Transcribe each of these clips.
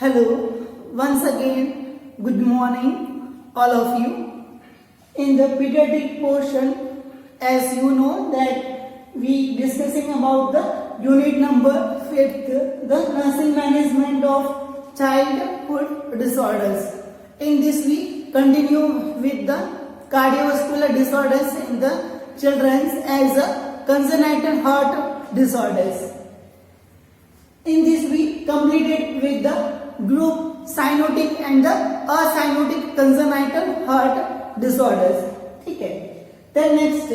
Hello, once again, good morning, all of you. In the pediatric portion, as you know that we discussing about the unit number 5th, the nursing management of childhood disorders. In this we continue with the cardiovascular disorders in the children as a congenital heart disorders. In this we completed with the group cyanotic and the acyanotic congenital heart disorders. Okay. Then next,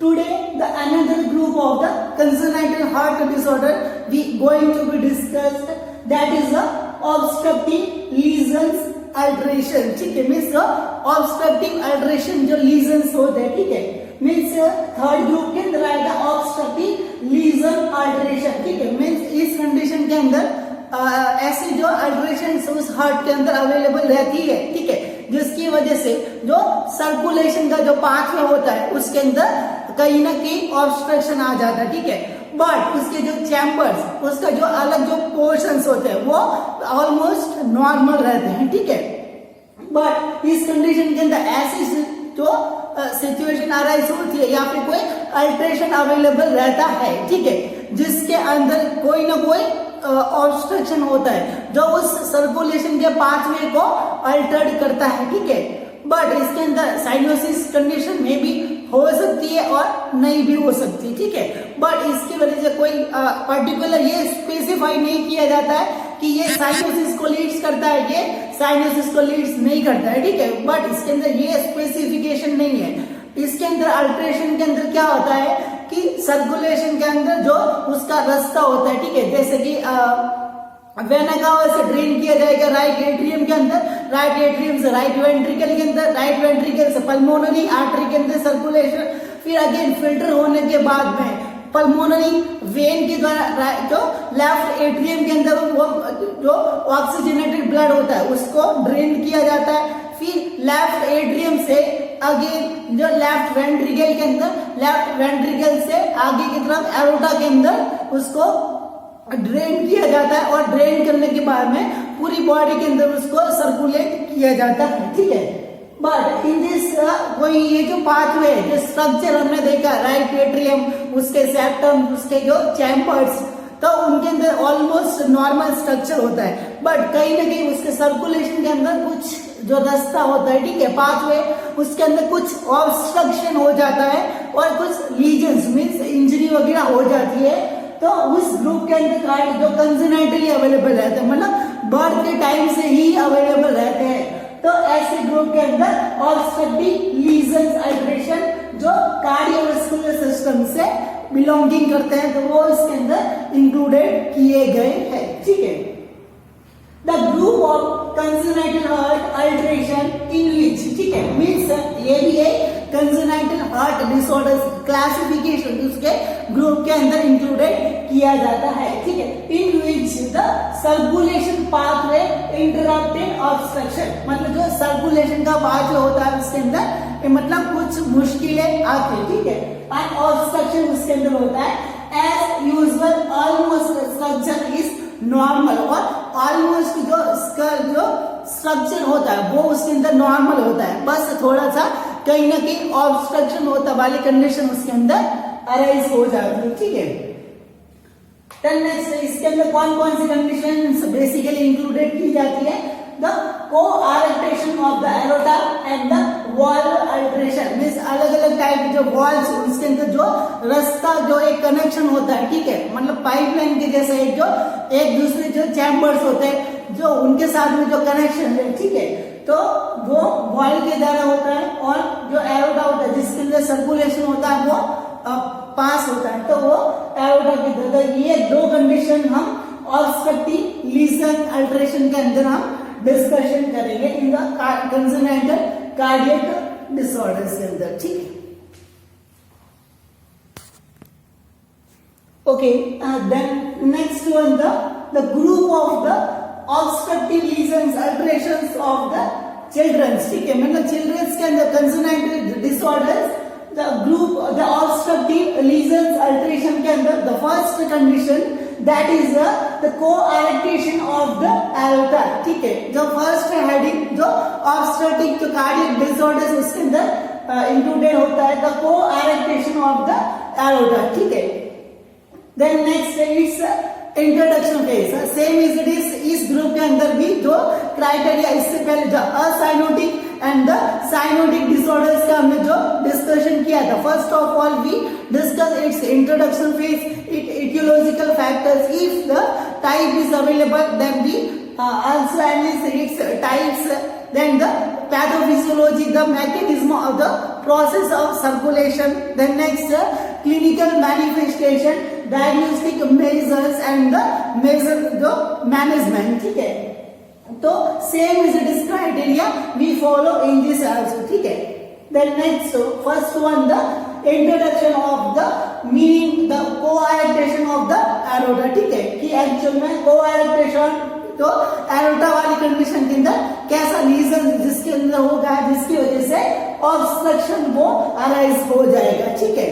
today the another group of the congenital heart disorder we going to be discussed, that is the obstructive lesions alteration. ठीक है, means obstructive alteration जो lesions होते हैं, ठीक है, means third group के अंदर आएगा ऑब्स्ट्रक्टिव लीजन अल्ट्रेशन. ठीक है, मीन्स इस कंडीशन के अंदर ऐसी जो अल्ट्रेशन उस हार्ट के अंदर अवेलेबल रहती है, ठीक है, जिसकी वजह से जो सर्कुलेशन का जो पाथवे होता है उसके अंदर कहीं ना कहीं ऑब्स्ट्रक्शन आ जाता है. ठीक है, बट उसके जो चैम्बर्स, उसका जो अलग जो पोर्शंस होते हैं वो ऑलमोस्ट नॉर्मल रहते हैं. ठीक है, बट इस कंडीशन के अंदर ऐसी जो सिचुएशन अराइज होती है या फिर कोई अल्ट्रेशन अवेलेबल रहता है, ठीक है, जिसके अंदर कोई ना कोई ऑब्स्ट्रक्शन होता है जो उस सर्कुलेशन के पाथवे को अल्टर्ड करता है. ठीक है, बट इसके अंदर साइनोसिस कंडीशन में भी हो सकती है और नहीं भी हो सकती. ठीक है, बट इसकी वजह से कोई पर्टिकुलर ये स्पेसिफाई नहीं किया जाता है कि ये साइनोसिस को लीड्स करता है, ये साइनोसिस को लीड्स नहीं करता है. ठीक है, बट इसके अंदर ये स्पेसिफिकेशन नहीं है. इसके अंदर अल्ट्रेशन के अंदर क्या होता है कि सर्कुलेशन के अंदर जो उसका रास्ता होता है, ठीक है, जैसे कि वेना कावा से ड्रेन किया जाएगा राइट एट्रियम के अंदर, राइट एट्रियम से राइट वेंट्रिकल के अंदर, राइट वेंट्रिकल से पल्मोनरी आर्टरी के अंदर सर्कुलेशन, फिर अगेन फिल्टर होने के बाद में पल्मोनरी वेन के द्वारा जो लेफ्ट एट्रियम के अंदर वो जो ऑक्सीजनेटेड ब्लड होता है उसको ड्रेन किया जाता है. फिर लेफ्ट एट्रियम से अगेन जो लेफ्ट वेंट्रिकल के अंदर, लेफ्ट वेंट्रिकल से आगे की तरफ एरोटा के अंदर उसको ड्रेन किया जाता है और ड्रेन करने के बाद में पूरी बॉडी के अंदर उसको सर्कुलेट किया जाता है. ठीक है, बट इन दिस कोई ये जो पाथवे जो स्ट्रक्चर हमने देखा, राइट एट्रियम, उसके सेप्टम, उसके जो चैम्बर्स, तो उनके अंदर ऑलमोस्ट नॉर्मल स्ट्रक्चर होता है, बट कहीं ना कहीं उसके सर्कुलेशन के अंदर कुछ जो रास्ता होता है, ठीक है, पाथवे, उसके अंदर कुछ ऑब्स्ट्रक्शन हो जाता है और कुछ लीजन्स मीन्स इंजरी वगैरह हो जाती है. तो उस ग्रुप के अंदर जो कंजेनाइटली अवेलेबल रहते हैं, मतलब बर्थ के टाइम से ही अवेलेबल रहते हैं, तो ऐसे ग्रुप के अंदर ऑब्स्ट्रक्टिव लीजन्स अल्ट्रेशन जो कार्डियोवास्कुलर सिस्टम से बिलोंगिंग करते हैं तो वो इसके अंदर इंक्लूडेड किए गए हैं. ठीक है, the group of congenital heart alteration in which, ठीक है, मीन्स ये भी है कंजेनाइटल हार्ट डिसऑर्डर्स क्लासिफिकेशन उसके ग्रुप के अंदर इंक्लूडेड किया जाता है. ठीक है, in which the circulation pathway interrupted obstruction, मतलब जो सर्कुलेशन का पाथवे होता है उसके अंदर मतलब कुछ मुश्किलें आती है. ठीक है, एंड ऑब्स्ट्रक्शन उसके अंदर होता है. As usual almost structure is normal, और ऑलमोस्ट जो स्ट्रक्चर होता है वो उसके अंदर नॉर्मल होता है, बस थोड़ा सा कहीं ना कहीं ऑब्स्ट्रक्शन होता वाली कंडीशन उसके अंदर अराइज हो जाती है. ठीक है, देन नेक्स्ट इसके अंदर कौन कौन सी कंडीशंस बेसिकली इंक्लूडेड की जाती है? The coarctation of the aorta and the wall alteration, means अलग अलग टाइप जो वॉल्स उसके अंदर जो रास्ता जो एक कनेक्शन होता है, ठीक है, मतलब पाइपलाइन के जैसे एक दूसरे जो चैम्बर्स होते हैं जो उनके साथ में जो कनेक्शन है, ठीक है, तो वो वॉल के द्वारा होता है, और जो एरोटा होता है जिसके अंदर सर्कुलेशन होता है वो पास होता है, तो वो एरोटा के द्वारा. ये दो कंडीशन हम ऑब्स्ट्रक्टिव लीजन अल्ट्रेशन के अंदर हम डिस्कशन करेंगे in the congenital cardiac disorders के अंदर. ठीक है, okay, then next one the group of the obstructive lesions alterations of the childrens. ठीक है, मतलब चिल्ड्रंस के अंदर congenital disorders, the group the obstructive lesions alteration के अंदर the first condition that is the coarctation of the aorta, ठीक है। जो फर्स्ट हेडिंग जो ऑब्स्ट्रक्टिव जो कार्डियक डिसऑर्डर्स उसके अंदर इंक्लूडेड होता है, the coarctation of the aorta, ठीक है। Then next it's introduction phase, same is it is इस ग्रुप के अंदर भी जो क्राइटेरिया इससे पहले जो acyanotic and the cyanotic disorders का हमने जो डिस्कशन किया था, first of all we discuss its introduction phase, etiological factors, if the type is available then we also analyze its types, then the pathophysiology, the mechanism of the process of circulation, then next clinical manifestation, diagnostic measures and the measure the management, ठीक है। तो same is this criteria we follow in this also, ठीक है। Then next first one, the introduction of the meaning, the coarctation of the aorta, ठीक है, कि actual में coarctation तो एरोटा वाली कंडीशन के अंदर कैसा लीजन जिसके अंदर होगा, जिसकी वजह से ऑब्स्ट्रक्शन वो अराइज हो जाएगा, ठीक है।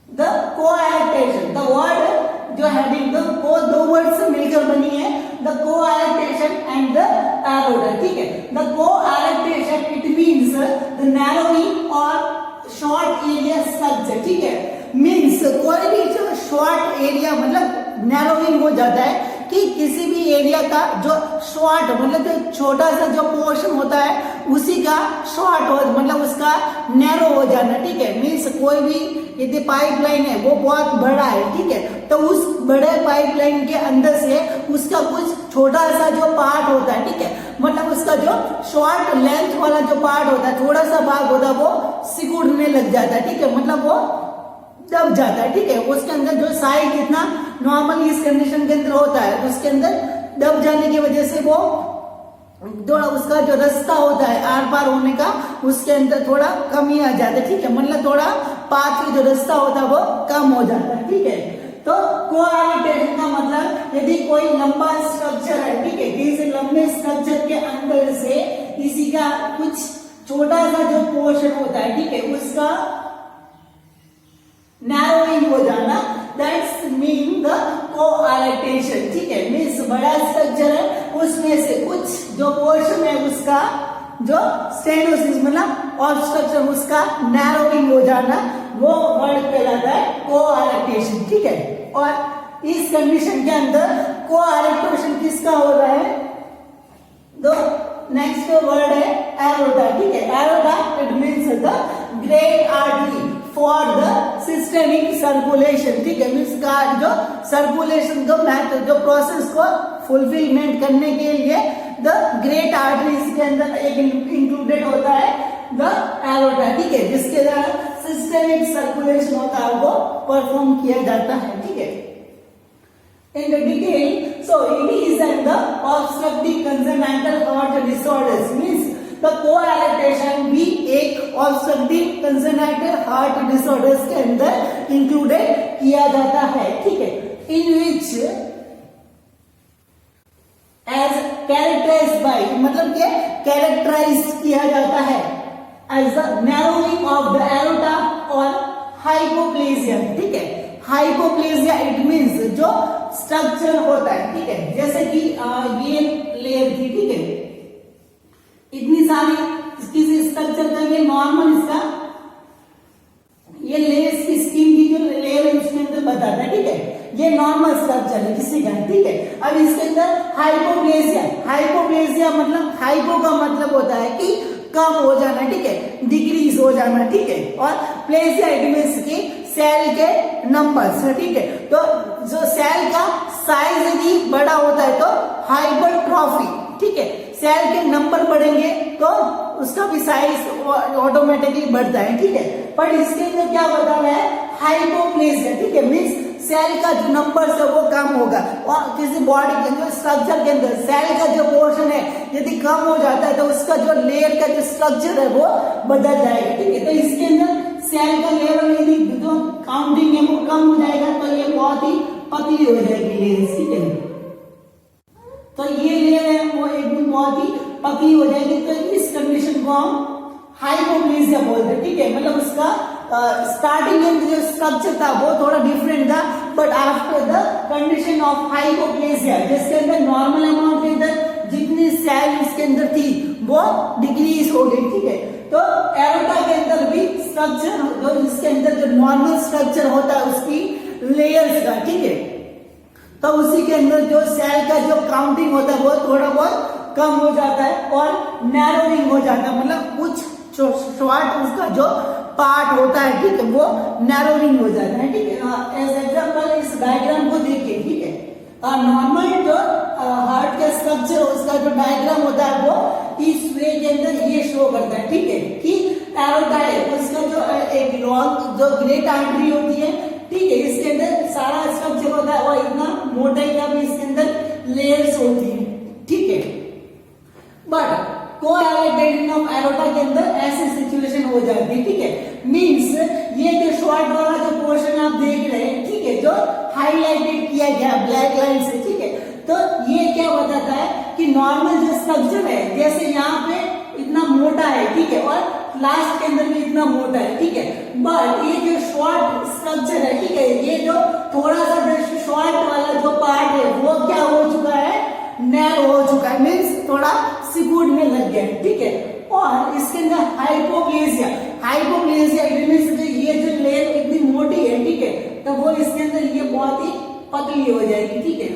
द कोआरेक्टेशन, द वर्ड जो हेडिंग को दो वर्ड से मिलकर बनी है, the coarctation and the aorta, ठीक है। The coarctation it means the narrowing और शॉर्ट एरिया स्ट्रक्चर, ठीक है। मींस कोई भी जो शॉर्ट एरिया मतलब नैरोइंग हो जाता है कि किसी भी एरिया का जो शॉर्ट मतलब जो छोटा सा जो पोर्शन होता है उसी का शॉर्ट हो मतलब उसका नैरो हो जाना, ठीक है। मींस कोई भी यदि पाइपलाइन है वो बहुत बड़ा है, ठीक है, तो उस बड़े पाइपलाइन के अंदर से उसका कुछ छोटा सा जो पार्ट होता है, ठीक है, मतलब उसका जो शॉर्ट लेंथ वाला जो पार्ट होता है, थोड़ा सा भाग होता है वो सिकुड़ने लग जाता है, ठीक है, मतलब वो दब जाता है, ठीक है। उसके अंदर जो साइज जितना नॉर्मल इस कंडीशन के अंदर होता है उसके अंदर दब जाने की वजह से वो थोड़ा उसका जो रास्ता होता है आर पार होने का उसके अंदर थोड़ा कमी आ जाता है, ठीक है, मतलब थोड़ा पाथ में जो रास्ता होता है वो कम हो जाता है, ठीक है। तो कोआरेक्टेशन का मतलब यदि कोई लंबा स्ट्रक्चर है, ठीक है, किसी लंबे स्ट्रक्चर के अंदर से किसी का कुछ छोटा सा जो पोर्शन होता है, ठीक है, उसका नैरोइंग हो जाना, दैट्स मीन द कोआरेक्टेशन, ठीक है। मीन्स बड़ा स्ट्रक्चर है उसमें से कुछ जो पोर्शन है उसका जो स्टेनोसिस मतलब ऑब्स्ट्रक्शन उसका नैरोइंग हो जाना, वो वर्ड कहलाता है कोआरेक्टेशन, ठीक है। और इस कंडीशन के अंदर कोआरेक्टेशन किसका हो रहा है, तो नेक्स्ट वर्ड है एरोटा, ठीक है। Aorta it means the great artery for the systemic circulation, ठीक है, मीन्स का जो सर्कुलेशन जो मैथड जो प्रोसेस को फुलफिलमेंट करने के लिए द ग्रेट आर्टरीज के अंदर एक इंक्लूडेड होता है द एरोटा, ठीक है, जिसके द्वारा सिस्टेमिक सर्कुलेशन होता है वो परफॉर्म किया जाता है, ठीक है। In the detail, so it is and the obstructive congenital heart disorders means the coarctation भी एक obstructive congenital heart disorders के अंदर included किया जाता है, ठीक है, in which as characterized by मतलब के characterize किया जाता है as the narrowing of the aorta or hypoplasia, ठीक है। हाइपोप्लेजिया इट मींस जो स्ट्रक्चर होता है, ठीक है, जैसे कि ये लेयर थी, ठीक है, इतनी सारी किसी स्ट्रक्चर का ये नॉर्मल इसका ये लेयर की स्किन की जो लेयर है उसके अंदर बताता है, ठीक है, ये नॉर्मल स्ट्रक्चर है किसी का, ठीक है। अब इसके अंदर हाइपोप्लेजिया, हाइपोप्लेजिया मतलब हाइपो का मतलब होता है कि कम हो जाना, ठीक है, डिक्रीज हो जाना, ठीक है, और प्लेजिया इट मींस की सेल के नंबर्स, ठीक है। तो जो सेल का साइज यदि बड़ा होता है तो हाइपरट्रॉफी, ठीक है, सेल के नंबर बढ़ेंगे तो उसका भी साइज ऑटोमेटिकली बढ़ता है, ठीक है। पर इसके अंदर क्या बता रहा है, हाइपोप्लेजिया, ठीक है, मींस सेल का जो नंबर है वो कम होगा और किसी बॉडी के अंदर स्ट्रक्चर के अंदर सेल का जो पोर्शन है यदि कम हो जाता है तो उसका जो लेयर का जो स्ट्रक्चर है वो बदल जाएगा, ठीक है। तो इसके अंदर सेल का लेवल यदि जो काउंटिंग है वो कम हो जाएगा तो ये बहुत ही पतली हो जाएगी लेयर, ठीक है। तो ये लेयर है वो एकदम बहुत ही पतली हो जाएगी, तो इस कंडीशन को हम हाइपोप्लेजिया बोलते हैं, ठीक है, मतलब उसका स्टार्टिंग में जो स्ट्रक्चर था वो थोड़ा डिफरेंट था but after the condition of hypoplasia, जिसके अंदर नॉर्मल अमाउंट के अंदर जितनी सेल इसके अंदर थी वो डिक्रीज हो गई, ठीक है। तो एरोटा के अंदर भी स्ट्रक्चर, जो इसके अंदर जो नॉर्मल स्ट्रक्चर होता है उसकी लेयर्स का, ठीक है, तो उसी के अंदर जो सेल का जो काउंटिंग होता है वो थोड़ा बहुत कम हो जाता है और नैरोइंग हो जाता है, मतलब कुछ शॉर्ट उसका जो पार्ट होता है, ठीक है, वो नैरोइंग हो जाता है, ठीक है। एज एग्जांपल इस डायग्राम को देखिए, ठीक है, नॉर्मल जो हार्ट का स्ट्रक्चर उसका जो डायग्राम होता है वो इस वे के अंदर ये शो करता है, ठीक है, कि एरोटा है उसका जो एक लॉन्ग जो ग्रेट आर्टरी होती है, ठीक है, इसके अंदर सारा स्ट्रक्चर होता है और इतना मोटाई का भी इसके अंदर लेयर्स होती है, ठीक है। बट कोएलेटेशन ऑफ एरोटा के अंदर ऐसी सिचुएशन हो जाती है, ठीक है, मींस ये जो शॉर्ट वाला जो पोर्शन आप देख रहे हैं, ठीक है, जो हाईलाइटेड किया गया ब्लैक लाइन से, ठीक है, तो ये क्या बताता है कि नॉर्मल जो स्ट्रक्चर है, जैसे यहाँ पे इतना मोटा है, ठीक है, और लास्ट के अंदर भी इतना मोटा है, ठीक है, बट ये जो शॉर्ट स्ट्रक्चर है, ठीक है, ये जो थोड़ा सा जो शॉर्ट वाला जो पार्ट है वो क्या हो चुका है, नैरो हो चुका है, मीन्स थोड़ा सिकुड़ने लग गया है, ठीक है। और इसके अंदर हाइपोप्लेसिया, हाइपोप्लेसिया मीन्स ये जो लेयर इतनी मोटी है, ठीक है, तो वो इसके अंदर ये बहुत ही पतली हो जाएगी, ठीक है,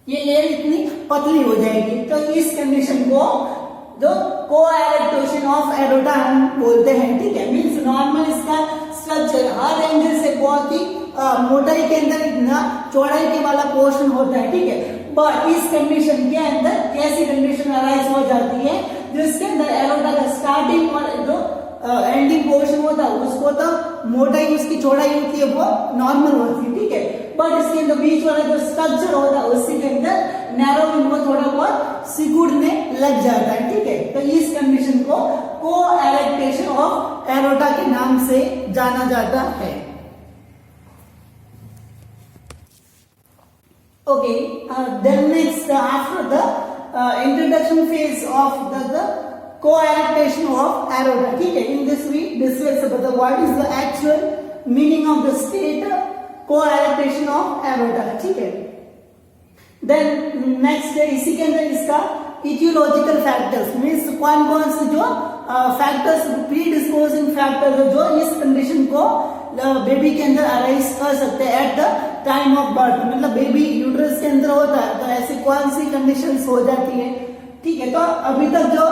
ये लेयर इतनी पतली हो जाएगी। तो इस कंडीशन को जो कोएलेटेशन ऑफ एरोटा हम बोलते हैं, ठीक है, मीन्स नॉर्मल इसका स्ट्रक्चर हर एंगल से बहुत ही मोटाई के अंदर इतना चौड़ाई के वाला पोर्शन होता है, ठीक है, बट इस कंडीशन के अंदर कैसी कंडीशन अराइज हो जाती है जिसके अंदर एरोटा का स्टार्टिंग और जो एंडिंग पोर्शन होता है उसको तो मोटाई उसकी चौड़ाई होती है वो नॉर्मल होती है, ठीक है, बट इसके अंदर बीच वाला जो स्ट्रक्चर होता है उसी के अंदर नैरोइंग को थोड़ा बहुत सिकुड़ने लग जाता है, ठीक है। तो इस कंडीशन को कोएलेटेशन ऑफ एरोटा के नाम से जाना जाता है। Okay, then next after the introduction phase of the coarctation of aorta, ठीक है, in this we discuss about what is the actual meaning of the state coarctation of aorta, ठीक है। then next इसी के अंदर इसका etiological factors मीन्स कौन कौन से जो फैक्टर्स प्रीडिस्पोजिंग फैक्टर जो इस कंडीशन को बेबी के अंदर अराइज कर सकते हैं at the time of birth, मतलब बेबी यूट्रस के अंदर होता है तो ऐसी कौन सी कंडीशंस हो जाती है, ठीक है। तो अभी तक जो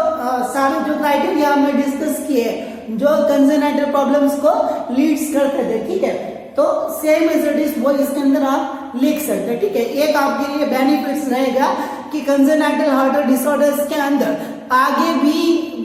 सारे जो क्राइटेरिया हमने डिस्कस किए जो कंजेनाइटल प्रॉब्लम्स को लीड्स करते थे, ठीक है, तो सेम एज इट इज वो इसके अंदर आप लिख सकते हैं, ठीक है। एक आपके लिए बेनिफिट्स रहेगा कि कंजेनाइटल हार्ट डिसऑर्डर्स के अंदर आगे भी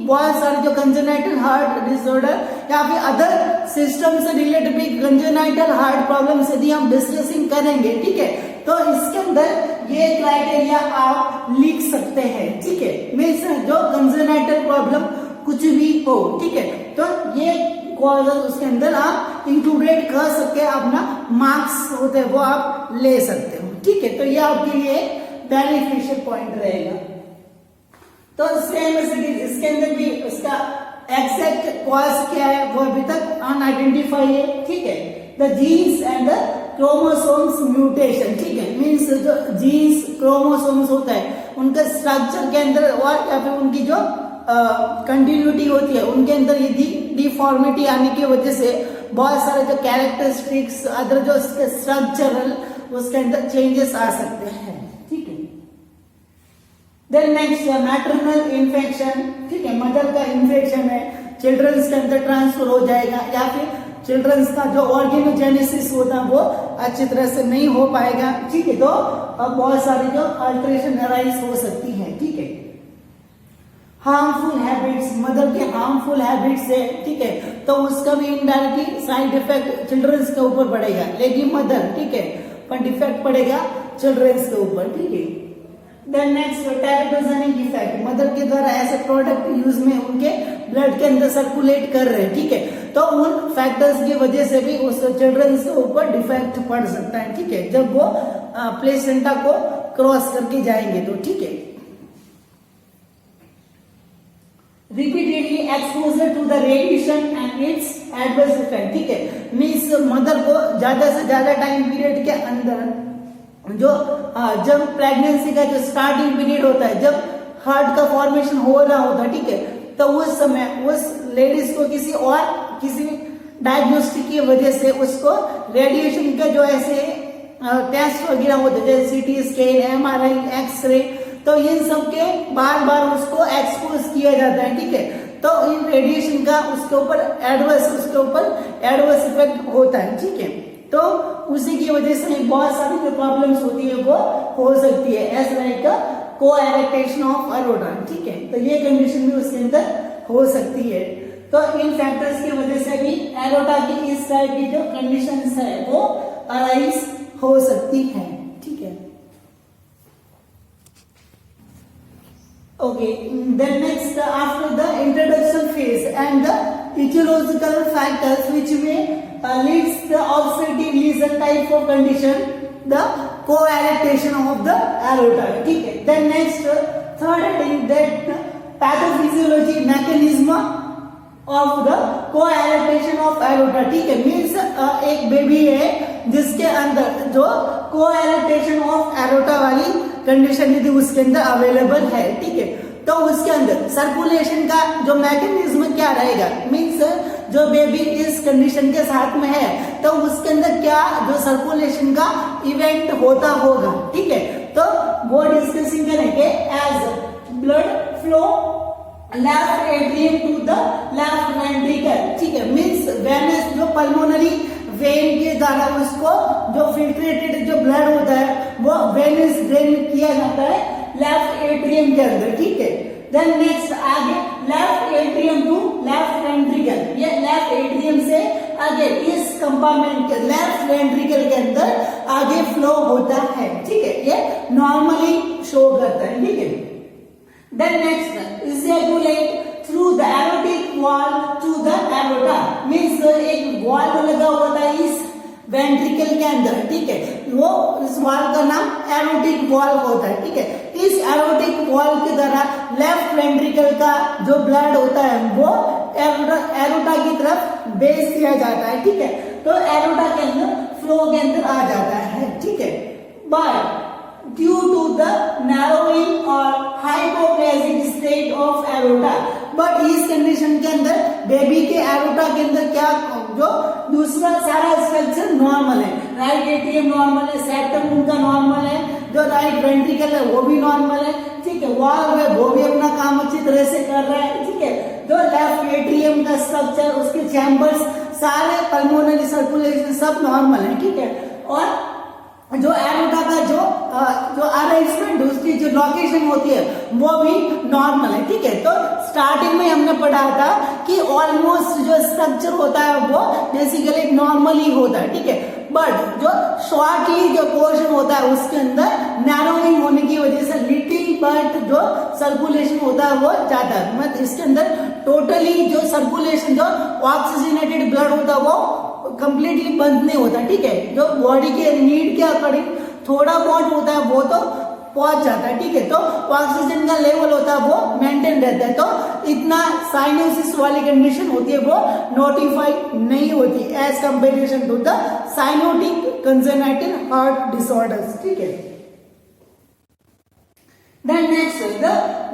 बहुत सारे जो कंजेनाइटल हार्ट डिसऑर्डर या फिर अदर सिस्टम से रिलेटेड भी कंजेनाइटल हार्ट प्रॉब्लम्स यदि हम डिस्कसिंग करेंगे, ठीक है, तो इसके अंदर ये क्राइटेरिया आप लिख सकते हैं, ठीक है, मीन्स जो कंजेनाइटल प्रॉब्लम कुछ भी हो, ठीक है, तो ये कॉजेस उसके अंदर आप इंक्लूडेड कर सकते हैं, अपना मार्क्स होते हैं वो आप ले सकते हो, ठीक है। तो ये आपके लिए बेनिफिशियल पॉइंट रहेगा। तो सेम इसके अंदर भी उसका एग्जैक्ट कॉज क्या है वो अभी तक अनआइडेंटिफाई है, ठीक है। The genes and the chromosomes mutation, ठीक है, मीन्स जो जीन्स क्रोमोसोम्स होता है उनका स्ट्रक्चर के अंदर और या फिर उनकी जो कंटिन्यूटी होती है उनके अंदर यदि डिफॉर्मिटी आने की वजह से बहुत सारे जो कैरेक्टरिस्टिक्स अदर जो स्ट्रक्चरल उसके अंदर चेंजेस आ सकते हैं, ठीक है। देन नेक्स्ट मैटरनल इन्फेक्शन, ठीक है, मदर का इन्फेक्शन है चिल्ड्रंस के अंदर ट्रांसफर हो जाएगा या फिर चिल्ड्रंस का जो ऑर्गेनोजेनेसिस होता है वो अच्छी तरह से नहीं हो पाएगा, ठीक है। तो अब बहुत सारी जो अल्टरेशन अराइज हो सकती है, ठीक है। हार्मफुल हैबिट्स, मदर के हार्मफुल हैबिट्स है, ठीक है, तो उसका भी इनडायरेक्टली साइड इफेक्ट चिल्ड्रंस के ऊपर पड़ेगा, लेकिन मदर, ठीक है, पर डिफेक्ट पड़ेगा चिल्ड्रंस के ऊपर, ठीक है। Then next teratogenic effect, mother के द्वारा ऐसे प्रोडक्ट यूज में उनके ब्लड के अंदर सर्कुलेट कर रहे हैं, ठीक है, तो उन फैक्टर्स की वजह से भी उस चिल्ड्रंस के ऊपर डिफेक्ट पड़ सकता है, ठीक है, जब वो प्लेसेंटा को क्रॉस करके जाएंगे तो, ठीक है। Repeatedly exposure to the radiation and its adverse effect, ठीक है। मीन्स मदर को ज्यादा से ज्यादा टाइम पीरियड के अंदर जो जब प्रेगनेंसी का जो स्टार्टिंग पीरियड होता है, जब हार्ट का फॉर्मेशन हो रहा होता है, ठीक है, तो उस समय उस लेडीज को किसी डायग्नोस्टिक की वजह से उसको रेडिएशन के जो ऐसे टेस्ट वगैरह होते हैं, जैसे सीटी स्कैन, एमआरआई, एक्सरे, तो इन सब के बार बार उसको एक्सपोज किया जाता है, ठीक है। तो इन रेडिएशन का उसके ऊपर एडवर्स इफेक्ट होता है, ठीक है। तो उसी की वजह से बहुत सारी जो प्रॉब्लम्स होती है वो हो सकती है, एज लाइक कोएरेक्टेशन ऑफ एरोटा, ठीक है। तो ये कंडीशन भी उसके अंदर हो सकती है। तो इन फैक्टर्स की वजह से भी एरोटा की इस टाइप की जो कंडीशंस है वो अराइज हो सकती है, ठीक है। Okay, then next after the introduction phase and the etiological factors which may leads the obstructive lesion type of condition, the coarctation of the aorta, ठीक है। Then next third thing that pathophysiology mechanism of the coarctation of aorta, ठीक है। Means एक baby है जिसके अंदर जो कोआरेक्टेशन of aorta वाली कंडीशन यदि उसके अंदर अवेलेबल है, ठीक है, तो उसके अंदर सर्कुलेशन का जो मैकेनिज्म क्या रहेगा, मीन्स जो बेबी इस कंडीशन के साथ में है तो उसके अंदर क्या जो सर्कुलेशन का इवेंट होता होगा, ठीक है। तो वो डिस्कसिंग करेंगे as blood flow left atrium to the left ventricle, ठीक है। मीन्स वेनस जो पल्मोनरी वेन के द्वारा उसको जो फिल्ट्रेटेड जो ब्लड होता है वो वेनस ड्रेन किया जाता है लेफ्ट एट्रियम के अंदर, ठीक है। देन नेक्स्ट आगे left atrium to left ventricle, ये लेफ्ट एट्रियम से आगे इस कंपार्टमेंट के लेफ्ट वेंट्रिकल के अंदर आगे फ्लो होता है, ठीक है। ये नॉर्मली शो करता है, ठीक है। Then next ejaculate through the aortic wall to the aorta, means एक वॉल लगा होता है इस वेंट्रिकल के अंदर, ठीक है। वो इस वॉल का नाम एरोटिक वॉल होता है, ठीक है। इस एरोटिक वॉल के द्वारा लेफ्ट वेंट्रिकल का जो ब्लड होता है वो एरोटा की तरफ बेस किया जाता है, ठीक है। तो एरोटा के अंदर फ्लो के अंदर आ जाता है, ठीक है। But due to the narrowing और hypoplegic state of aorta, but इस कंडीशन के अंदर बेबी के एरोटा के अंदर क्या जो दूसरा सारा स्ट्रक्चर नॉर्मल है, राइट एट्रियम नॉर्मल है, सेप्टम उनका नॉर्मल है, जो राइट वेंट्रिकल है वो भी नॉर्मल है, ठीक है। वॉल्व है वो भी अपना काम अच्छी तरह से कर रहा है, ठीक है। जो लेफ्ट एट्रियम का स्ट्रक्चर, उसके चैम्बर्स, सारे पल्मोनरी सर्कुलेशन सब नॉर्मल है, ठीक है। और जो एरोटा का जो अरेंजमेंट, उसकी जो लोकेशन होती है वो भी नॉर्मल है, ठीक है। तो स्टार्टिंग में हमने पढ़ा था कि ऑलमोस्ट जो स्ट्रक्चर होता है वो बेसिकली नॉर्मली होता है, ठीक है। बट जो शॉर्टली जो पोर्शन होता है उसके अंदर नैरोइंग होने की वजह से लिटिल बट जो सर्कुलेशन होता है वो जाता है, मतलब इसके अंदर टोटली जो सर्कुलेशन जो ऑक्सीजनेटेड ब्लड होता है वो कंप्लीटली बंद नहीं होता, ठीक है। जो बॉडी के नीड के अकॉर्डिंग थोड़ा बहुत होता है वो तो पहुंच जाता है, ठीक है। तो ऑक्सीजन का लेवल होता है वो मेंटेन रहता है, तो इतना साइनोसिस वाली कंडीशन होती है वो नोटिफाइड नहीं होती as comparison to the cyanotic congenital heart disorders, ठीक है। Then next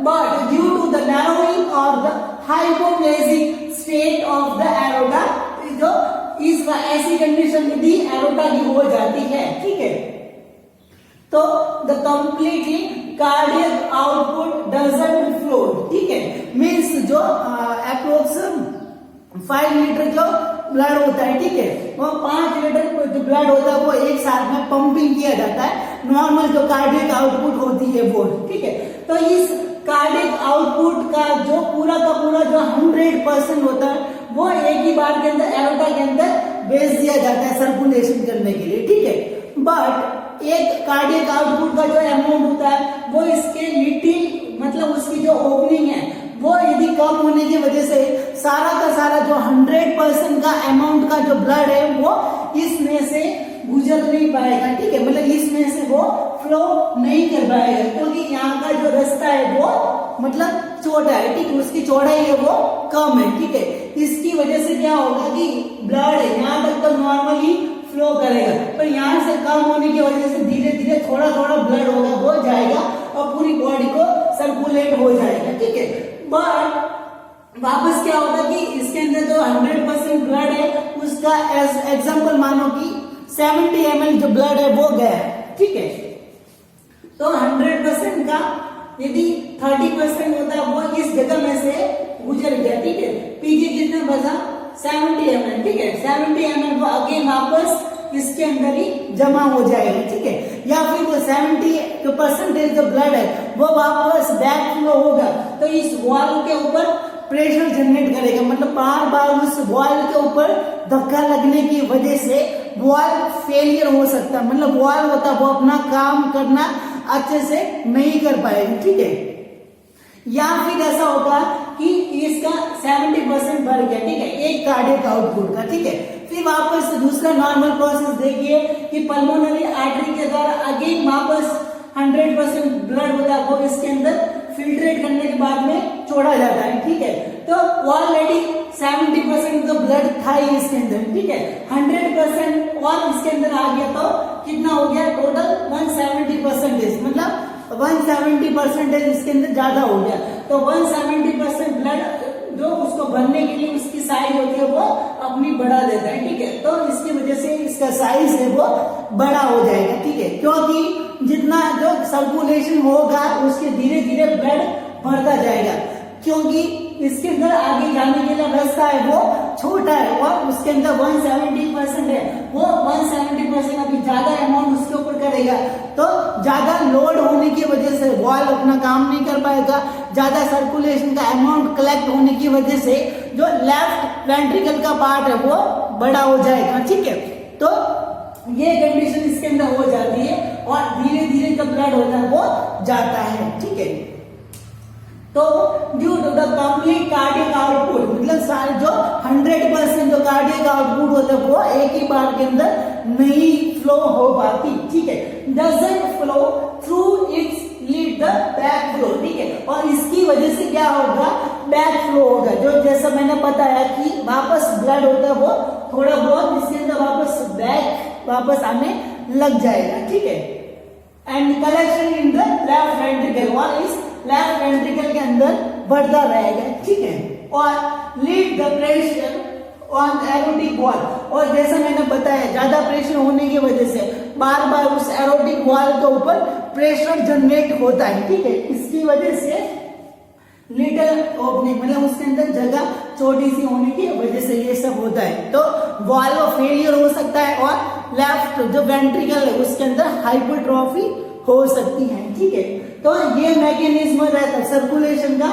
but due to the narrowing or the hypoplasic state of the aorta, जो इस ऐसी कंडीशन यदि एरोटा की हो जाती है, ठीक है, तो the completely cardiac output doesn't flow, ठीक है। मीन्स जो अप्रोक्स 5 लीटर जो ब्लड होता है, ठीक है, वो 5 लीटर जो ब्लड होता है वो एक साथ में पंपिंग किया जाता है, नॉर्मल जो कार्डियक आउटपुट होती है वो, ठीक है। तो इस कार्डियक आउटपुट का पूरा जो 100% होता है वो एक ही बार के अंदर एरोटा के अंदर बेच दिया जाता है सर्कुलेशन करने के लिए, ठीक है। बट एक कार्डियक आउटपुट का जो अमाउंट होता है वो इसके लिटिल, मतलब उसकी जो ओपनिंग है वो यदि कम होने की वजह से सारा का सारा जो 100% का अमाउंट का जो ब्लड है वो इसमें से गुजर नहीं पाएगा, ठीक है। मतलब इसमें से वो फ्लो नहीं कर पाएगा क्योंकि यहाँ का जो रास्ता है वो मतलब छोटा है, ठीक है, उसकी चौड़ाई है वो कम है, ठीक है। इसकी वजह से क्या होगा कि ब्लड यहाँ तक तो नॉर्मली फ्लो करेगा, पर यहाँ से कम होने की वजह से धीरे धीरे थोड़ा थोड़ा ब्लड होगा हो जाएगा और पूरी बॉडी को सर्कुलेट हो जाएगा, ठीक है। बट वापस क्या होगा कि इसके अंदर जो 100% ब्लड है उसका एज एग्जाम्पल मानो कि 70 ml जो ब्लड है वो गया है, ठीक है। तो 100% का यदि 30% होता है वो इस जगह में से गुजर गया, ठीक है। पीछे कितना बचा 70 ml, ठीक है। 70 ml वो अगेन वापस इसके अंदर ही जमा हो जाएगा, ठीक है। या फिर वो 70% जो ब्लड है वो वापस बैक फ्लो होगा, तो इस वॉल के ऊपर प्रेशर जनरेट करेगा, मतलब बार बार उस वॉल के ऊपर धक्का लगने की वजह से वॉल फेलियर हो सकता है, मतलब वॉल होता है वो अपना काम करना अच्छे से नहीं कर पाएगा, ठीक है। या फिर ऐसा होगा कि इसका 70% बढ़ गया, ठीक है, एक कार्डियक आउटपुट का, ठीक है। फिर वापस दूसरा नॉर्मल प्रोसेस देखिए कि पल्मोनरी आर्टरी के द्वारा अगेन वापस 100% ब्लड होता है वो इसके अंदर फिल्ट्रेट करने के बाद में छोड़ा जाता है, ठीक है। तो ऑलरेडी 70% तो ब्लड था ही इसके अंदर, ठीक है। 100% और इसके अंदर आ गया तो कितना हो गया टोटल 170%, मतलब 170% इसके अंदर ज्यादा हो गया। तो 170% ब्लड जो उसको भरने के लिए उसकी साइज होती है वो अपनी बढ़ा देता है, ठीक है। तो इसकी वजह से इसका साइज है वो बड़ा हो जाएगा, ठीक है, क्योंकि जितना जो सर्कुलेशन होगा उसके धीरे धीरे ब्लड बढ़ता जाएगा, क्योंकि इसके अंदर आगे जाने के लिए रास्ता है वो छोटा है और उसके अंदर 170% है, वो 170% अभी ज्यादा अमाउंट उसके ऊपर करेगा, तो ज्यादा लोड होने की वजह से वॉल अपना काम नहीं कर पाएगा, ज्यादा सर्कुलेशन का अमाउंट कलेक्ट होने की वजह से जो लेफ्ट वेंट्रिकल का पार्ट है वो बड़ा हो जाएगा, ठीक है। तो ये कंडीशन इसके अंदर हो जाती है और धीरे धीरे जो ब्लड होता है वो जाता है, ठीक है। तो due to the complete cardiac output, मतलब सारे जो 100% जो कार्डियक आउटपुट होता है वो एक ही बार के अंदर नहीं फ्लो हो पाती, ठीक है, doesn't flow through it's lead the back flow, ठीक है। और इसकी वजह से क्या होगा बैक फ्लो होगा, जो जैसा मैंने बताया कि वापस ब्लड होता है वो थोड़ा बहुत इसके अंदर वापस बैक वापस आने लग जाएगा, ठीक है। And collection in the left ventricle और इस लेफ्ट वेंट्रिकल के अंदर बढ़ता रहेगा, ठीक है। और lead the pressure on erotic wall, और जैसा मैंने बताया ज्यादा प्रेशर होने की वजह से बार बार उस एरोटिक वॉल के ऊपर प्रेशर जनरेट होता है, ठीक है। इसकी वजह से लिटिल ओपनिंग, मतलब उसके अंदर जगह छोटी सी होने की वजह से ये सब होता है, तो वॉल्व फेलियर हो सकता है और लेफ्ट जो वेंट्रिकल है उसके अंदर हाइपरट्रॉफी हो सकती है, ठीक है। तो ये मैकेनिज्म रहता है सर्कुलेशन का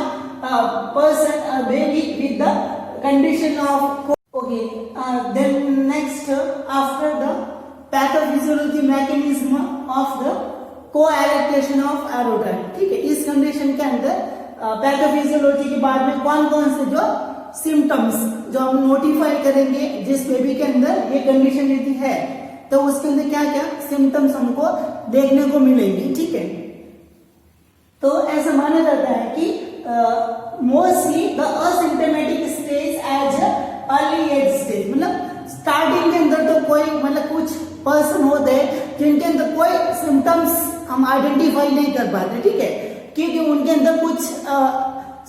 person baby with the condition of okay. Then next after the pathophysiology mechanism of the coarctation of aorta, ठीक है। इस कंडीशन के अंदर पैथोफिजियोलॉजी के बाद में कौन कौन से जो सिम्टम्स जो हम नोटिफाई करेंगे जिस बेबी के अंदर ये कंडीशन यदि है तो उसके अंदर क्या क्या सिम्टम्स हमको देखने को मिलेंगे, ठीक है। तो ऐसा माना जाता है कि mostly the asymptomatic stage as early age stage, मतलब स्टार्टिंग के अंदर तो कोई मतलब कुछ पर्सन होते हैं जिनके अंदर कोई सिम्टम्स हम आइडेंटिफाई नहीं कर पाते, ठीक है, क्योंकि उनके अंदर कुछ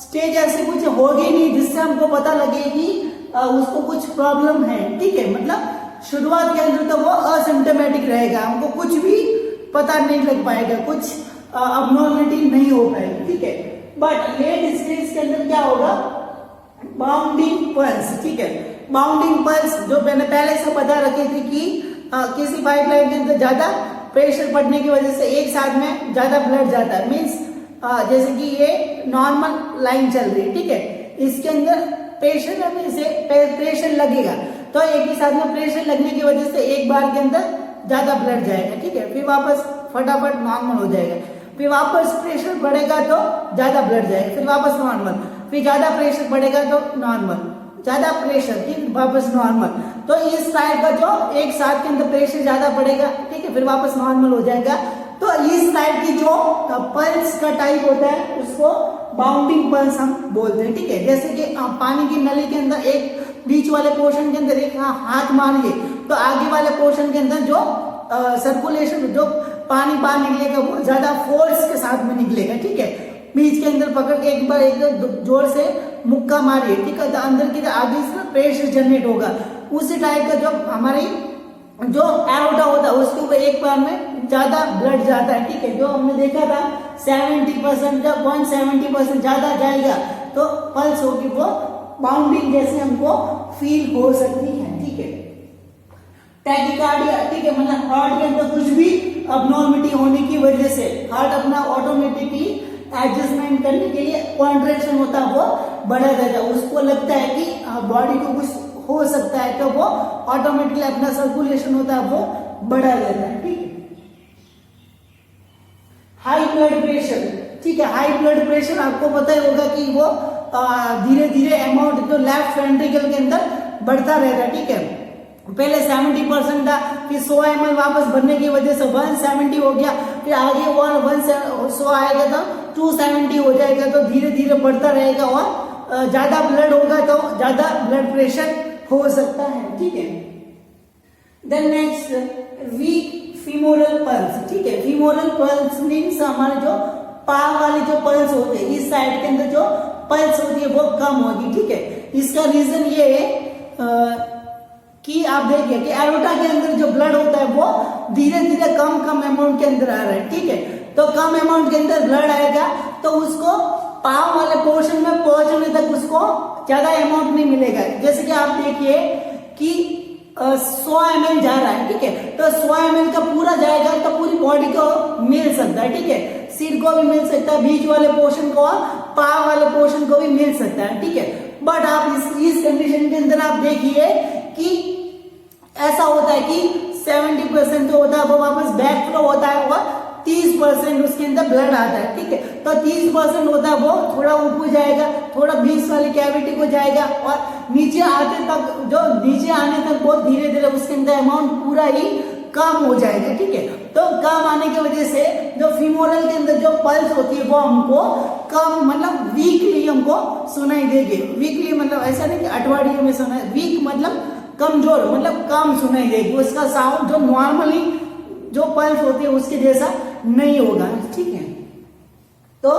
स्टेज ऐसे कुछ होगी नहीं जिससे हमको पता लगे कि उसको कुछ प्रॉब्लम है, ठीक है। मतलब शुरुआत के अंदर तो वो असिम्प्टोमेटिक रहेगा, हमको कुछ भी पता नहीं लग पाएगा, कुछ अबनॉर्मलिटी नहीं हो पाएगी, ठीक है। बट लेट स्टेज के अंदर क्या होगा बाउंडिंग पल्स, ठीक है। बाउंडिंग पल्स जो मैंने पहले से बता रखी थी कि किसी पाइपलाइन के अंदर ज्यादा प्रेशर पड़ने की वजह से एक साथ में ज्यादा ब्लड जाता है, मीन्स जैसे कि ये नॉर्मल लाइन चल रही है, ठीक है, इसके अंदर प्रेशर लगेगा तो एक ही साथ में प्रेशर लगने की वजह से एक बार के अंदर ज्यादा ब्लड जाएगा, ठीक है। फिर वापस फटाफट नॉर्मल हो जाएगा, फिर वापस प्रेशर बढ़ेगा तो ज्यादा ब्लड जाएगा, फिर वापस नॉर्मल, फिर ज्यादा प्रेशर बढ़ेगा तो नॉर्मल, ज्यादा प्रेशर फिर वापस नॉर्मल। तो इस टाइप का जो एक साथ के अंदर प्रेशर ज्यादा बढ़ेगा, ठीक है, फिर वापस नॉर्मल हो जाएगा। तो इस टाइप की जो पल्स का टाइप होता है उसको बाउंडिंग पल्स हम बोलते हैं, ठीक है। जैसे कि पानी की नली के अंदर एक बीच वाले पोर्शन के अंदर एक हाथ मारिए तो आगे वाले पोर्शन के अंदर जो सर्कुलेशन, जो पानी बाहर निकलेगा वो ज्यादा फोर्स के साथ में निकलेगा, ठीक है। बीच के अंदर पकड़ के एक बार जोर से मुक्का मारिए, ठीक है, तो अंदर की आगे से प्रेशर जनरेट होगा। उसी टाइप का जो हमारी जो एरोटा होता है उसके ऊपर एक बार में ज्यादा ब्लड जाता है, ठीक है। जो हमने देखा था 70% या 0.70% ज्यादा जाएगा तो पल्स होगी वो बाउंडिंग जैसे हमको फील हो सकती है, ठीक है। टैकीकार्डिया, ठीक है, मतलब हार्ट के अंदर कुछ भी अबनॉर्मलिटी होने की वजह से हार्ट अपना ऑटोमेटिकली एडजस्टमेंट करने के लिए कॉन्ट्रैक्शन होता है वो बढ़ा जाता है। उसको लगता है कि बॉडी को कुछ हो सकता है तो वो ऑटोमेटिकली अपना सर्कुलेशन होता है वो बढ़ा जाता है, ठीक है। हाई ब्लड प्रेशर, ठीक है, हाई ब्लड प्रेशर आपको पता ही होगा कि वो धीरे धीरे अमाउंट जो लेफ्ट वेंट्रिकल के अंदर बढ़ता रहता है, ठीक है। पहले 70% था, फिर 100 ml वापस बढ़ने की वजह से 170 हो गया, फिर आगे और 100 आएगा तो 270 हो जाएगा, तो धीरे धीरे बढ़ता रहेगा और ज्यादा ब्लड होगा तो ज्यादा ब्लड प्रेशर हो सकता है, ठीक है। Then next weak femoral pulse, ठीक है। फीमोरल पल्स मीन्स हमारे जो पाँव वाले जो पल्स होते हैं, इस साइड के अंदर जो पल्स होती है वो कम होगी, ठीक है। इसका रीजन ये है कि आप देखिए कि एरोटा के अंदर जो ब्लड होता है वो धीरे धीरे कम अमाउंट के अंदर आ रहा है, ठीक है। तो कम अमाउंट के अंदर ब्लड आएगा तो उसको पाँव वाले पोर्शन में पहुंचने तक उसको ज्यादा अमाउंट नहीं मिलेगा। जैसे कि आप देखिए कि 100 ml जा रहा है, ठीक है, तो 100 ml का पूरा जाएगा तो पूरी बॉडी को मिल सकता है, ठीक है। सिर को भी मिल सकता है, बीच वाले पोर्शन को, पाँव वाले पोर्शन को भी मिल सकता है, ठीक है। बट आप इस कंडीशन के अंदर आप देखिए कि ऐसा होता है कि 70% जो होता है वो वापस बैक फ्लो होता है और 30% उसके अंदर ब्लड आता है, ठीक है। तो 30% होता है वो थोड़ा ऊपर जाएगा, थोड़ा बीच वाली कैविटी को जाएगा और नीचे आते तक, जो नीचे आने तक बहुत धीरे धीरे उसके अंदर अमाउंट पूरा ही कम हो जाएगा, ठीक है। तो कम आने की वजह से जो फीमोरल के अंदर जो पल्स होती है वो हमको कम, मतलब वीकली हमको सुनाई देगी। वीकली मतलब ऐसा नहीं कि अठवाडियों में सुनाई, वीक मतलब कमजोर, मतलब कम सुनाई देगी। उसका साउंड जो नॉर्मली जो पल्स होती है उसके जैसा नहीं होगा, ठीक है। तो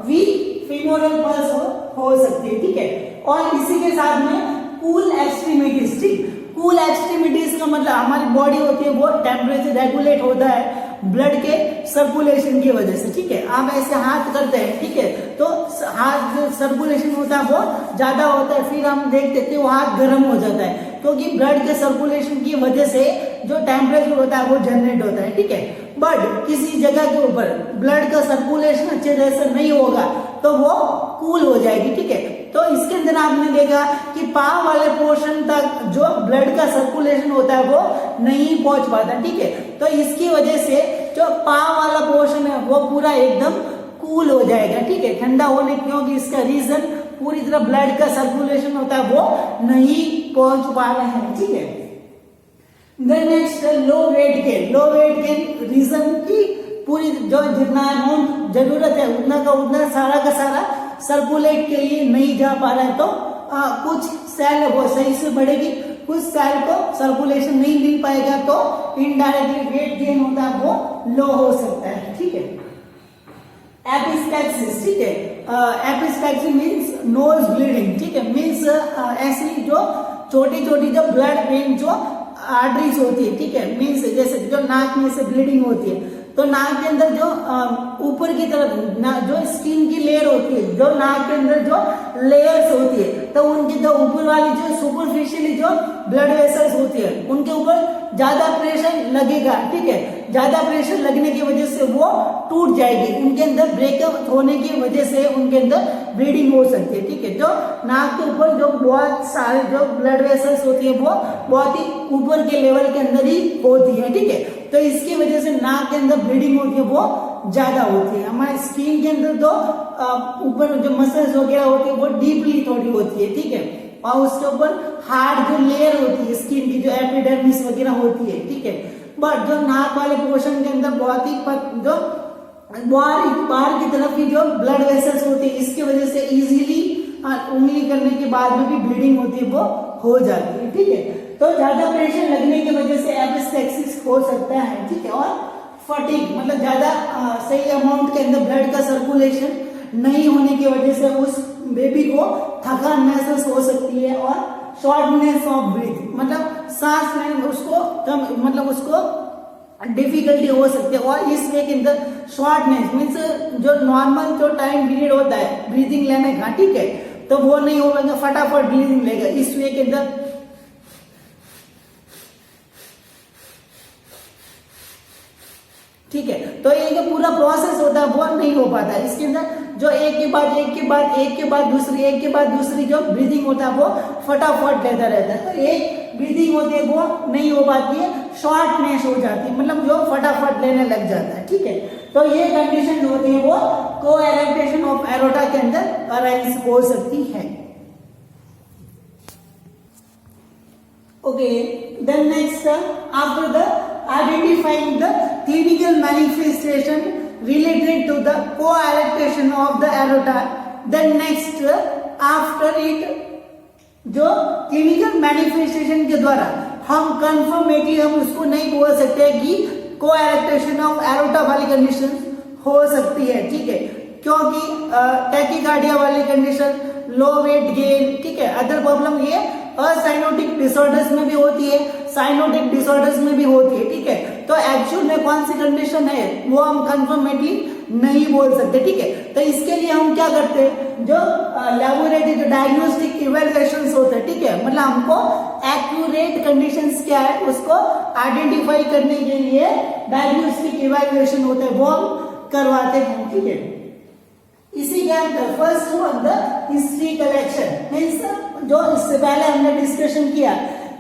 वीक फीमोरल पल्स हो सकती है, ठीक है। और इसी के साथ में कूल एक्सट्रीमिटीज, ठीक, कूल एक्सट्रीमिटीज का मतलब हमारी बॉडी होती है वो टेम्परेचर रेगुलेट होता है ब्लड के सर्कुलेशन की वजह से, ठीक है। आप ऐसे हाथ करते हैं, ठीक है, तो हाथ जो सर्कुलेशन होता है वो ज्यादा होता है, फिर हम देखते हैं वो हाथ गर्म हो जाता है क्योंकि ब्लड के सर्कुलेशन की वजह से जो टेम्परेचर होता है वो जनरेट होता है, ठीक है। बट किसी जगह के ऊपर ब्लड का सर्कुलेशन अच्छे तरह से नहीं होगा तो वो कूल हो जाएगी, ठीक है। तो इसके अंदर आपने देखा कि पाँव वाले पोर्शन तक जो ब्लड का सर्कुलेशन होता है वो नहीं पहुंच पाता, ठीक है। तो इसकी वजह से जो पाँव वाला पोर्शन है वो पूरा एकदम कूल हो जाएगा, ठीक है, ठंडा होने, क्योंकि इसका रीजन पूरी तरह ब्लड का सर्कुलेशन होता है वो नहीं पहुंच पा रहा है, ठीक है। देन नेक्स्ट लो वेट गेन, लो वेट गेन रीजन की पूरी जो जितना अमाउंट जरूरत है उतना का उतना सारा का सारा सर्कुलेट के लिए नहीं जा पा रहा है, तो कुछ सेल वो सही से बढ़ेगी, कुछ सेल को सर्कुलेशन नहीं मिल पाएगा, तो इनडायरेक्टली वेट गेन होता है वो लो हो सकता है, ठीक है। एपिस्टैक्सिस, ठीक है, एपिस्टैक्सिस मीन्स नोज ब्लीडिंग, ठीक है, मीन्स ऐसी जो छोटी छोटी जो ब्लड वेन जो आर्टरीज होती है, ठीक है, मीन्स जैसे जो नाक में से ब्लीडिंग होती है तो नाक के अंदर जो ऊपर की तरफ जो स्किन की लेयर होती है, जो नाक के अंदर जो लेयर्स होती है, तो उनकी जो ऊपर वाली जो सुपरफिशियली जो ब्लड वेसल्स होती है उनके ऊपर ज्यादा प्रेशर लगेगा, ठीक है। ज्यादा प्रेशर लगने की वजह से वो टूट जाएगी, उनके अंदर ब्रेकअप होने की वजह से उनके अंदर ब्लीडिंग हो सकती है, ठीक है। जो नाक के ऊपर जो बहुत सारे जो ब्लड वेसल्स होती है वो बहुत ही ऊपर के लेवल के अंदर ही होती है, ठीक है। तो इसकी वजह से नाक के अंदर ब्लीडिंग होती है वो ज्यादा होती है। हमारे स्किन के अंदर तो ऊपर जो मसल्स वगैरह होती है वो डीपली थोड़ी होती है, ठीक है, और उसके ऊपर हार्ड जो लेयर होती है स्किन की जो एपिडर्मिस वगैरह होती है, ठीक है। बट जो नाक वाले पोर्शन के अंदर बहुत ही जो बाहर की तरफ की जो ब्लड वेसल्स होती है, इसकी वजह से इजीली उंगली करने के बाद में भी ब्लीडिंग होती है, वो हो जाती है। ठीक है, तो ज्यादा प्रेशर लगने की वजह से एपिस्टेक्सिस हो सकता है। ठीक है, और फटीग मतलब ज्यादा सही अमाउंट के अंदर ब्लड का सर्कुलेशन नहीं होने की वजह से उस बेबी को थकान महसूस हो सकती है, और शॉर्टनेस ऑफ ब्रीथ मतलब सांस लेने उसको कम मतलब उसको डिफिकल्टी हो सकती है। और इस वे के अंदर शॉर्टनेस मीन्स जो नॉर्मल जो टाइम पीरियड होता है ब्रीदिंग लेने का, ठीक है, तो वो नहीं होगा, फटाफट ब्रीदिंग लेगा। इस वे के अंदर ठीक है, तो ये जो पूरा प्रोसेस होता है वो नहीं हो पाता है। इसके अंदर जो एक के बाद दूसरी जो ब्रीदिंग होता है वो फटाफट लेता रहता है, तो एक ब्रीदिंग होती है वो नहीं हो पाती है, शॉर्टनेस हो जाती है, मतलब जो फटाफट लेने लग जाता है। ठीक है, तो ये कंडीशन होती है वो कोएरेक्टेशन ऑफ एरोटा के अंदर अराइज हो सकती है। Okay, then next after the identifying the clinical manifestation related to the coarctation of the aorta, then next after it जो क्लिनिकल मैनिफेस्टेशन के द्वारा हम कंफर्मेटली हम उसको नहीं बोल सकते कि कोएरेक्टेशन ऑफ एरोटा वाली कंडीशन हो सकती है। ठीक है, क्योंकि टैकीकार्डिया वाली कंडीशन, लो वेट गेन, ठीक है, अदर प्रॉब्लम ये असाइनोटिक डिसऑर्डर्स में भी होती है, साइनोटिक डिसऑर्डर्स में भी होती है। ठीक है, तो एक्चुअल में कौन सी कंडीशन है वो हम कंफर्मेटली नहीं बोल सकते। ठीक है, तो इसके लिए हम क्या करते हैं, जो लैबोरेटरी जो डायग्नोस्टिक इवैल्यूएशंस होते हैं, ठीक है, मतलब हमको एक्यूरेट कंडीशंस क्या है उसको आइडेंटिफाई करने के लिए डायग्नोस्टिक इवैल्यूएशन होते हैं, वो हम करवाते हैं। ठीक है, इसी के अंदर first one the history collection means जो इससे पहले हमने डिस्कशन किया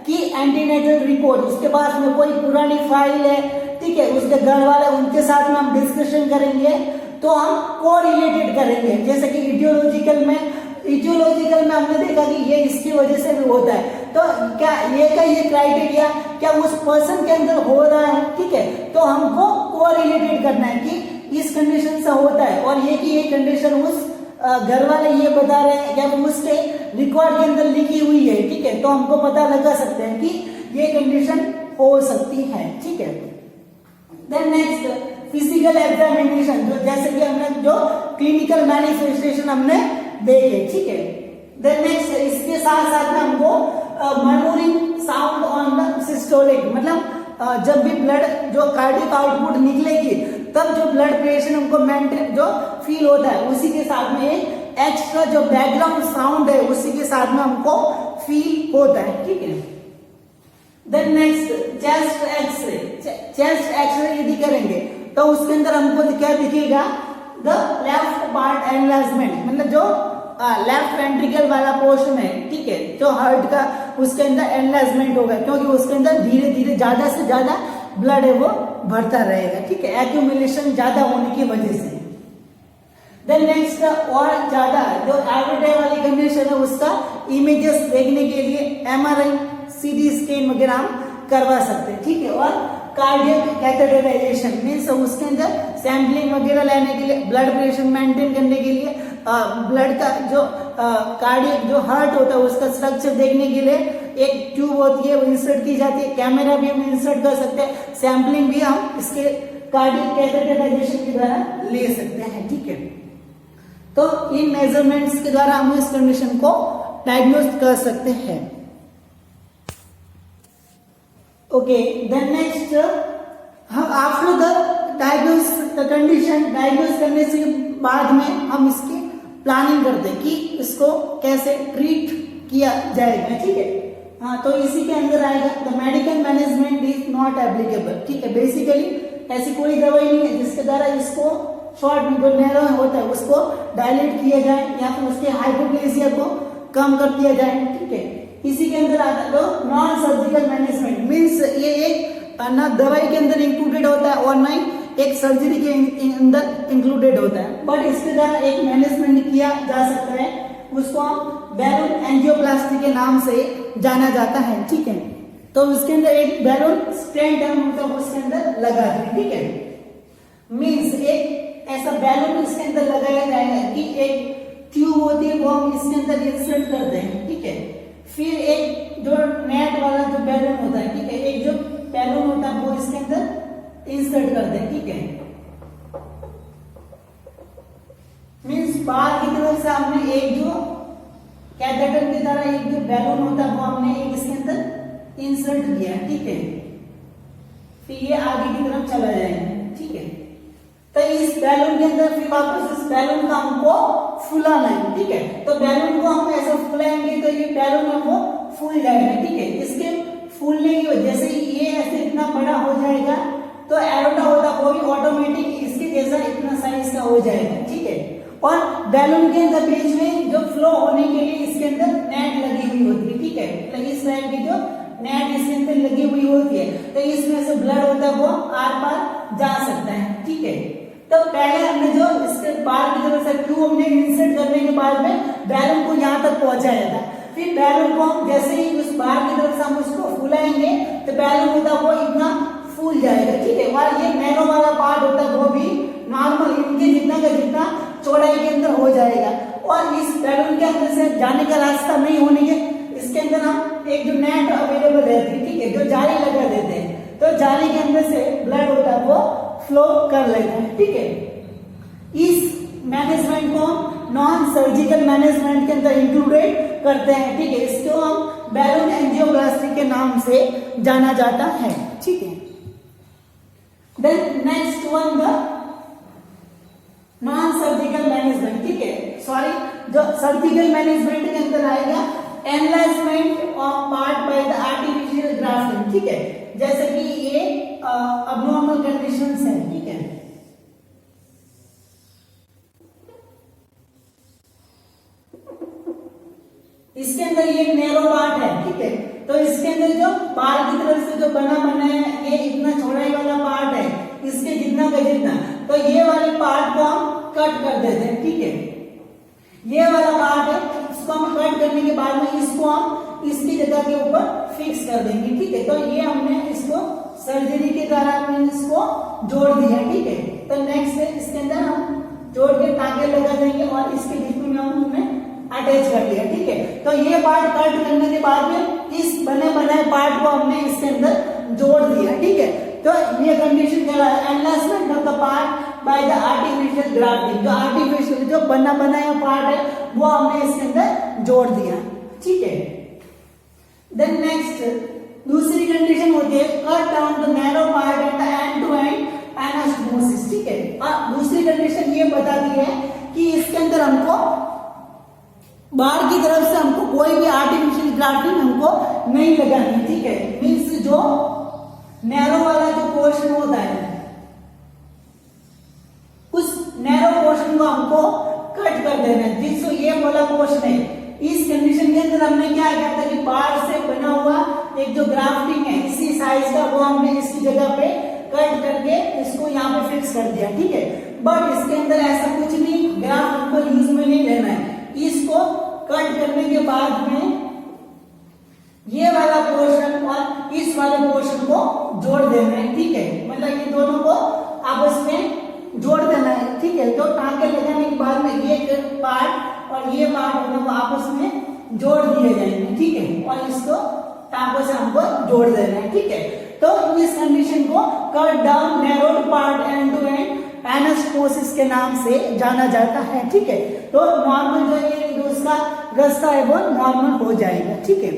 कि एंटीनेटल रिपोर्ट, उसके पास में कोई पुरानी फाइल है, ठीक है, उसके घर वाले उनके साथ में हम डिस्कशन करेंगे, तो हम कोरिलेटेड करेंगे। जैसे कि इटियोलॉजिकल में हमने देखा कि ये इसकी वजह से भी होता है, तो क्या ये क्राइटेरिया क्या उस पर्सन के अंदर हो रहा है, ठीक है, तो हमको कोरिलेटेड करना है कि इस कंडीशन से होता है, और ये कि ये कंडीशन उस घर वाले ये बता रहे हैं या उसके रिकॉर्ड के अंदर लिखी हुई है, ठीक है, तो हमको पता लगा सकते हैं कि ये कंडीशन हो सकती है। ठीक है, देन नेक्स्ट फिजिकल एग्जामिनेशन, जो जैसे कि हमने जो क्लिनिकल मैनिफेस्टेशन हमने देखे। ठीक है, देन नेक्स्ट इसके साथ साथ में हमको murmuring sound on the systolic, मतलब जब भी ब्लड जो कार्डियक आउटपुट निकलेगी तब जो ब्लड प्रेशर हमको मेंटेन जो फील होता है, उसी के साथ में एक्स्ट्रा जो बैकग्राउंड साउंड है उसी के साथ में हमको फील होता है। ठीक है, देन नेक्स्ट चेस्ट एक्सरे यदि करेंगे तो उसके अंदर हमको क्या दिखेगा, द लेफ्ट पार्ट एनलार्जमेंट, मतलब जो लेफ्ट वेंट्रिकल वाला पोर्शन है, ठीक है, जो हार्ट का उसके अंदर एनलार्जमेंट होगा, क्योंकि उसके अंदर धीरे धीरे ज्यादा से ज्यादा ब्लड है वो बढ़ता रहेगा। ठीक है, एक्यूमुलेशन ज्यादा होने की वजह से। देन नेक्स्ट और ज्यादा जो एवरीडे वाली कंडीशन है उसका इमेजेस देखने के लिए एमआरआई, सीटी स्कैन वगैरह हम करवा सकते हैं। ठीक है, और कार्डियक कैथेटराइजेशन मीन्स उसके अंदर सैंपलिंग वगैरह लेने के लिए, ब्लड प्रेशर मेंटेन करने के लिए, ब्लड का जो कार्डियक जो हार्ट होता है उसका स्ट्रक्चर देखने के लिए एक ट्यूब होती है वो इंसर्ट की जाती है, कैमरा भी हम इंसर्ट कर सकते हैं, सैंपलिंग भी हम इसके कार्डियक कैथेटराइजेशन के द्वारा ले सकते हैं। ठीक है, तो इन मेजरमेंट्स के द्वारा हम इस कंडीशन को डायग्नोज कर सकते हैं। ओके, देन नेक्स्ट हम आफ्टर द कंडीशन डायग्नोज करने से बाद में हम इसकी प्लानिंग करते हैं कि इसको कैसे ट्रीट किया जाएगा। ठीक है, हाँ, तो इसी के अंदर आएगा the medical management is not applicable. ठीक है, बेसिकली ऐसी कोई दवाई नहीं है जिसके द्वारा इसको शॉर्ट जो नैरो होता है उसको डायलेट किया जाए या फिर उसके हाइपोप्लेसिया को कम कर दिया जाए। ठीक है, इसी के अंदर आता है तो नॉन सर्जिकल मैनेजमेंट मीन्स ये एक ना दवाई के अंदर इंक्लूडेड होता है और ना ही एक सर्जरी के अंदर इंक्लूडेड होता है, बट इसके द्वारा एक मैनेजमेंट किया जा सकता है, उसको हम बैलून एंजियोप्लास्टी के नाम से जाना जाता है। ठीक है, तो उसके अंदर एक बैलून स्टेंट हम मतलब उसके अंदर लगा दें। ठीक है, मीन्स एक बैलून इसके अंदर लगाया जाएगा कि एक ट्यूब होती है वो हम इसके अंदर इंसर्ट करते हैं, ठीक है। फिर एक जो नेट वाला जो बैलून होता है, ठीक है, एक जो बैलून होता है वो इसके अंदर इंसर्ट करते हैं, ठीक है। मीन्स बाहर की तरफ से हमने एक जो कैथेटर की तरह एक जो बैलून होता है वो हमने एक इसके अंदर इंसर्ट किया, ठीक है। फिर ये आगे की तरफ चला जाएगा, ठीक है। तो इस बैलून के अंदर फिर वापस इस बैलून का हमको फुलाना है, ठीक है। तो बैलून को हम ऐसे फुलाएंगे तो ये बैलून है वो फूल जाएगा, ठीक है। इसके फूलने की वजह से ये ऐसे इतना बड़ा हो जाएगा तो एरोटा होता वो भी ऑटोमेटिक इसके जैसा इतना साइज का हो जाएगा, ठीक है। और बैलून के अंदर बीच में जो फ्लो होने के लिए इसके अंदर नेट लगी हुई होती है, ठीक है। तो इस टाइप की जो नेट इसके अंदर लगी हुई होती है तो इसमें से ब्लड होता है वो आर पार जा सकता है, ठीक है। तो पहले हमने जो इसके बाहर की तरफ से ट्यूब हमने इंसर्ट करने के बाद में बैलून को यहाँ तक पहुंचाया था। फिर बैलून को हम जैसे ही उस बाहर की तरफ से हम उसको फुलाएंगे तो बैलून होता वो इतना फूल जाएगा, ठीक है। और ये नैनो वाला पार्ट होता है वो भी नॉर्मल इनके जितना का जितना चौड़ाई के अंदर हो जाएगा। और इस बैलून के अंदर से जाने का रास्ता नहीं होने के इसके अंदर हम एक जो नेट अवेलेबल रहती है, ठीक है, जो जाली लगा देते हैं तो जाली के अंदर से ब्लड होता है वो फ्लो कर लेते हैं, ठीक है। इस मैनेजमेंट को हम नॉन सर्जिकल मैनेजमेंट के अंदर इंक्लूडेड करते हैं, ठीक है। इसको हम बैलून एंजियोप्लास्टी के नाम से जाना जाता है, ठीक है। Then next one the non surgical management, ठीक है। सॉरी, जो सर्जिकल मैनेजमेंट के अंदर आएगा enlargement of part by the artificial grafting, ठीक है। जैसे कि ये अबनॉर्मल कंडीशंस है, ठीक है। इसके अंदर ये नैरो पार्ट है, ठीक है। तो इसके अंदर जो बाहर की तरफ से जो बना है ये इतना चौड़ाई वाला पार्ट है, इसके जितना का जितना, तो ये वाले पार्ट को हम कट कर देते हैं, ठीक है। ये वाला पार्ट है इसको हम कट करने के बाद में इसको हम इसकी जगह के ऊपर फिक्स कर देंगे, ठीक है। तो ये हमने इसको सर्जरी के द्वारा हमने इसको जोड़ दिया, ठीक है। तो नेक्स्ट है इसके अंदर हम जोड़ के टांके लगा देंगे और इसके बीच में हमने अटैच कर दिया, ठीक है। तो ये पार्ट कट करने के बाद में इस बने बनाए पार्ट को हमने इसके अंदर जोड़ दिया, ठीक है। तो ये कंडीशन क्या है, enlargement of the part by the artificial grafting. जो आर्टिफिशियल जो बना बनाया पार्ट है वो हमने इसके अंदर जोड़ दिया, ठीक है। देन नेक्स्ट दूसरी कंडीशन होती है cut down the narrow part at the end to end anastomosis, ठीक है। और दूसरी कंडीशन ये बताती है कि इसके अंदर हमको बाहर की तरफ से हमको कोई भी आर्टिफिशियल ग्राफ्टिंग हमको नहीं लगानी, ठीक है। मीन्स जो नैरो वाला जो पोर्शन होता है उस नैरो पोर्शन को हमको कट कर देना है, जिसको ये वाला पोर्शन है। इस कंडीशन के अंदर हमने क्या किया था कि बाहर से बना हुआ एक जो ग्राफ्टिंग है इसी साइज का वो हमने इसी जगह पे कट करके इसको यहाँ पे फिक्स कर दिया, ठीक है। बट इसके अंदर ऐसा कुछ नहीं, ग्राफ्ट हमको यूज में नहीं लेना है। इसको कट करने के बाद में ये वाला पोर्शन और इस वाले पोर्शन को जोड़ देना है, ठीक है। मतलब ये दोनों को आपस में जोड़ देना है, ठीक है। तो टांके लगाने के बाद में ये पार्ट और ये पार्ट दोनों को आपस में जोड़ दिए जाएंगे, ठीक है। और इसको टांकों से हमको जोड़ देना है, ठीक है। तो इस कंडीशन को cut down narrowed part end to end anastomosis के नाम से जाना जाता है, ठीक है। तो नॉर्मल जो ये जो उसका रास्ता है वो नॉर्मल हो जाएगा, ठीक है।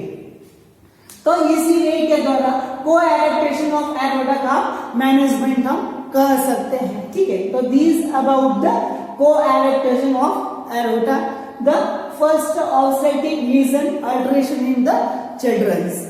तो इसी वे के द्वारा को एडेप्टेशन ऑफ एरोटा का मैनेजमेंट हम कर सकते हैं, ठीक है। तो this about the coarctation of aorta, the first obstetric lesion alteration in the children's.